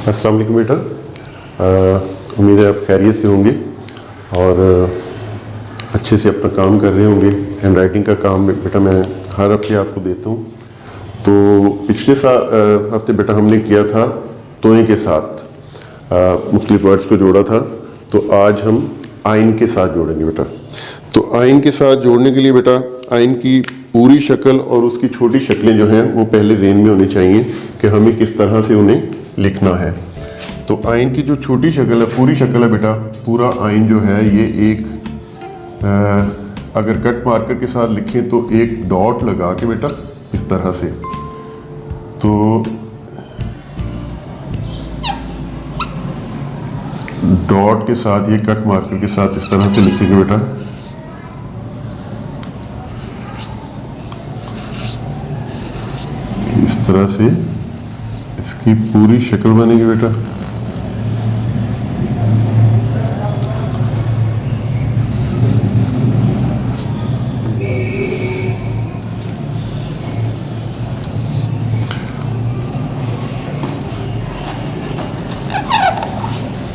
अस्सलाम वालेकुम बेटा। उम्मीद है आप खैरियत से होंगे और अच्छे से अपना काम कर रहे होंगे। हैंड राइटिंग का काम बेटा मैं हर हफ्ते आपको देता हूँ। तो पिछले हफ्ते बेटा हमने किया था तोए के साथ मुख्तलिफ वर्ड्स को जोड़ा था। तो आज हम आइन के साथ जोड़ेंगे बेटा। तो आइन के साथ जोड़ने के लिए बेटा आइन की पूरी शक्ल और उसकी छोटी शक्लें जो हैं वो पहले ज़हन में होनी चाहिए कि हमें किस तरह से उन्हें लिखना है। तो आइन की जो छोटी शक्ल है, पूरी शक्ल है बेटा, पूरा आइन जो है ये एक अगर कट मार्कर के साथ लिखें तो एक डॉट लगा के बेटा इस तरह से, तो डॉट के साथ ये कट मार्कर के साथ इस तरह से लिखेंगे बेटा। इस तरह से इसकी पूरी शक्ल बनेगी बेटा।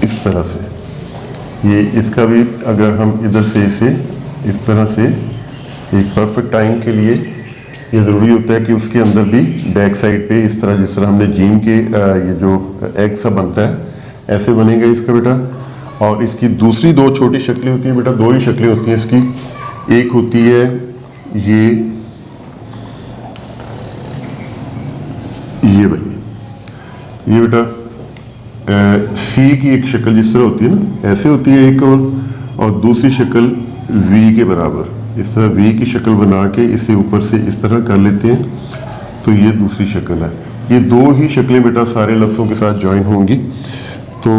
इस तरह से ये इसका भी अगर हम इधर से इसे इस तरह से एक परफेक्ट आइन के लिए ये ज़रूरी होता है कि उसके अंदर भी बैक साइड पे इस तरह जिस तरह हमने जीम के ये जो एग सा बनता है ऐसे बनेगा इसका बेटा। और इसकी दूसरी दो छोटी शक्लें होती हैं बेटा, दो ही शक्लें होती हैं इसकी। एक होती है ये वाली, ये बेटा सी की एक शक्ल जिस तरह होती है ना ऐसे होती है एक, और दूसरी शक्ल वी के बराबर इस तरह वी की शक्ल बना के इसे ऊपर से इस तरह कर लेते हैं। तो ये दूसरी शक्ल है। ये दो ही शक्लें बेटा सारे लफ्ज़ों के साथ ज्वाइन होंगी। तो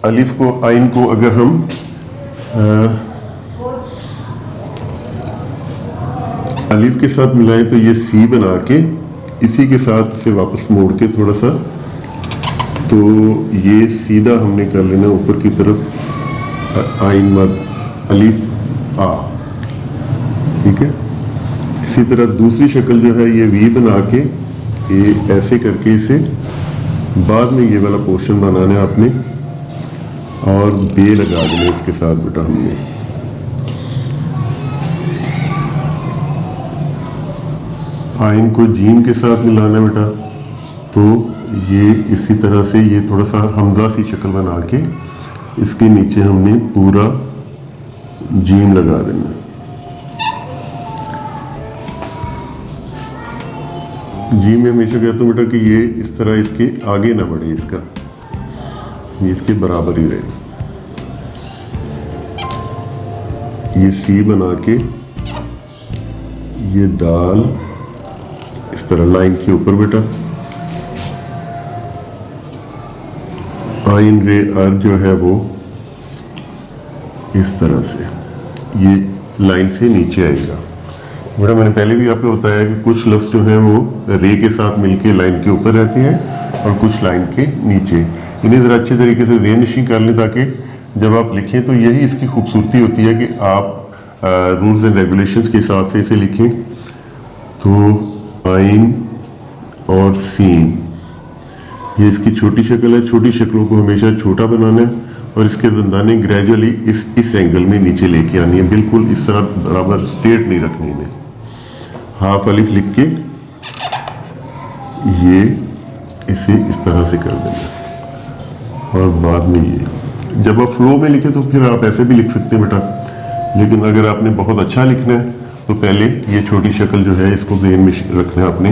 अलिफ को आइन को अगर हम अलिफ के साथ मिलाएं तो ये सी बना के इसी के साथ इसे वापस मोड़ के थोड़ा सा, तो ये सीधा हमने कर लेना ऊपर की तरफ आइन मद अलिफ आ, ठीक है। इसी तरह दूसरी शक्ल जो है ये वी बना के ये ऐसे करके इसे बाद में ये वाला पोर्शन बनाना है आपने, और बे लगा देना इसके साथ बेटा हमने। आइन को जीम के साथ मिलाना बेटा, तो ये इसी तरह से ये थोड़ा सा हमजा सी शक्ल बना के इसके नीचे हमने पूरा जीम लगा देना। जी मैं हमेशा कहता हूँ बेटा कि ये इस तरह इसके आगे ना बढ़े, इसका ये इसके बराबर ही रहे। ये सी बना के ये दाल इस तरह लाइन के ऊपर बेटा, आइन रे अर जो है वो इस तरह से ये लाइन से नीचे आएगा बेटा। मैंने पहले भी आपको बताया कि कुछ लफ्ज़ जो हैं वो रे के साथ मिलके लाइन के ऊपर रहते हैं और कुछ लाइन के नीचे। इन्हें ज़रा अच्छे तरीके से ज़हन नशीं कर लें ताकि जब आप लिखें तो यही इसकी खूबसूरती होती है कि आप रूल्स एंड रेगुलेशंस के हिसाब से इसे लिखें। तो आइन और सीन ये इसकी छोटी शक्ल है। छोटी शक्लों को हमेशा छोटा बनाना है और इसके दंदाने ग्रेजुअली इस एंगल में नीचे लेके आनी है, बिल्कुल इस तरह बराबर स्ट्रेट नहीं रखनी है। हाफ अलिफ लिख के ये इसे इस तरह से कर देना, और बाद में ये जब आप फ्लो में लिखें तो फिर आप ऐसे भी लिख सकते हैं बेटा, लेकिन अगर आपने बहुत अच्छा लिखना है तो पहले ये छोटी शक्ल जो है इसको ज़हन में रखना है आपने।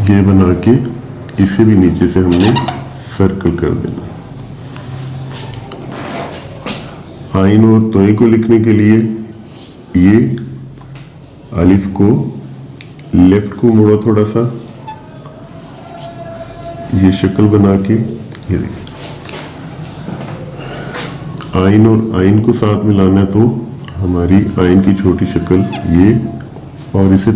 ये बना के इसे भी नीचे से हमने सर्कल कर देना। आइन और तोए को लिखने के लिए ये अलिफ को लेफ्ट को मोड़ा थोड़ा सा, ये शक्ल बना के ये देखिए। आइन और आइन को साथ मिलाना है तो हमारी आइन की छोटी शक्ल ये, और इसे